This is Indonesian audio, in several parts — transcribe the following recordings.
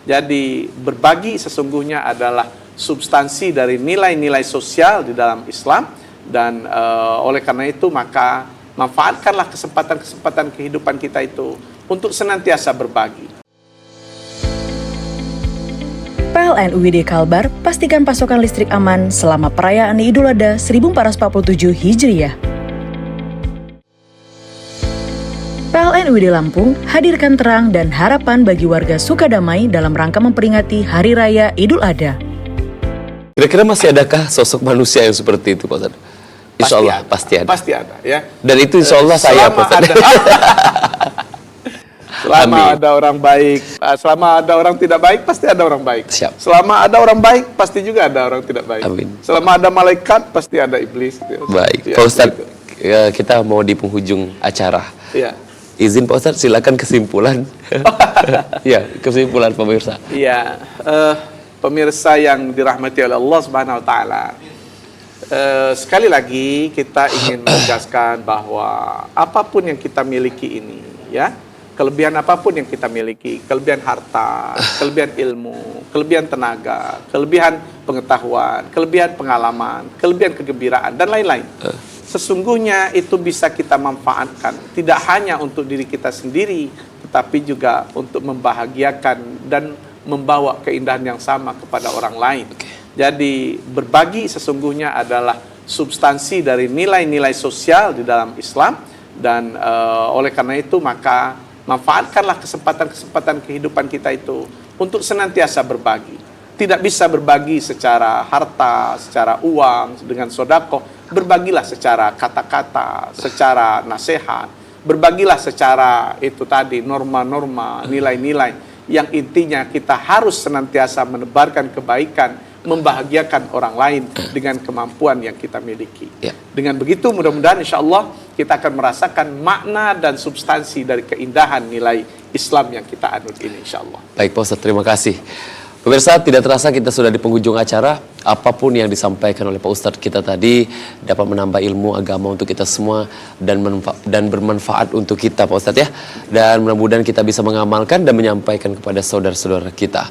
Jadi berbagi sesungguhnya adalah substansi dari nilai-nilai sosial di dalam Islam. Dan oleh karena itu maka manfaatkanlah kesempatan-kesempatan kehidupan kita itu untuk senantiasa berbagi. PLN UID Kalbar pastikan pasokan listrik aman selama perayaan Idul Adha 1447 Hijriah. PLN UID Lampung hadirkan terang dan harapan bagi warga Sukadamai dalam rangka memperingati Hari Raya Idul Adha. Kira-kira masih adakah sosok manusia yang seperti itu, Pak Ustadz? Insya Allah pasti ada. Pasti ada, ya. Dan itu insya Allah saya, Pak Ustadz. Selama ada orang baik, selama ada orang tidak baik, pasti ada orang baik. Siap. Selama ada orang baik, pasti juga ada orang tidak baik. Amin. Selama ada malaikat, pasti ada iblis. Baik, Ya, Pak Ustadz, gitu. kita mau di penghujung acara. Ya. Izin Pak Ustadz, silakan kesimpulan. Ya, kesimpulan pemirsa. Iya, pemirsa yang dirahmati oleh Allah Subhanahu Wa Taala. Sekali lagi kita ingin menegaskan bahwa apapun yang kita miliki ini, ya. Kelebihan apapun yang kita miliki, kelebihan harta, kelebihan ilmu, kelebihan tenaga, kelebihan pengetahuan, kelebihan pengalaman, kelebihan kegembiraan, dan lain-lain. Sesungguhnya itu bisa kita manfaatkan, tidak hanya untuk diri kita sendiri, tetapi juga untuk membahagiakan dan membawa keindahan yang sama kepada orang lain. Jadi berbagi sesungguhnya adalah substansi dari nilai-nilai sosial di dalam Islam. Dan oleh karena itu maka manfaatkanlah kesempatan-kesempatan kehidupan kita itu untuk senantiasa berbagi. Tidak bisa berbagi secara harta, secara uang, dengan sodako. Berbagilah secara kata-kata, secara nasihat. Berbagilah secara itu tadi, norma-norma, nilai-nilai. Yang intinya kita harus senantiasa menebarkan kebaikan, membahagiakan orang lain dengan kemampuan yang kita miliki. Ya. Dengan begitu mudah-mudahan insya Allah kita akan merasakan makna dan substansi dari keindahan nilai Islam yang kita anut ini insya Allah. Baik Pak Ustadz, terima kasih. Pemirsa, tidak terasa kita sudah di penghujung acara. Apapun yang disampaikan oleh Pak Ustadz kita tadi dapat menambah ilmu agama untuk kita semua dan bermanfaat untuk kita Pak Ustadz ya. Dan mudah-mudahan kita bisa mengamalkan dan menyampaikan kepada saudara-saudara kita.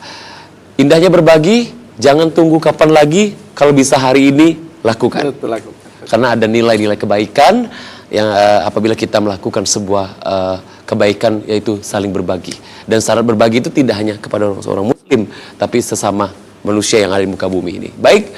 Indahnya berbagi, jangan tunggu kapan lagi, kalau bisa hari ini lakukan. Betul, lakukan. Karena ada nilai-nilai kebaikan yang apabila kita melakukan sebuah kebaikan, yaitu saling berbagi. Dan syarat berbagi itu tidak hanya kepada seorang muslim, tapi sesama manusia yang ada di muka bumi ini. Baik.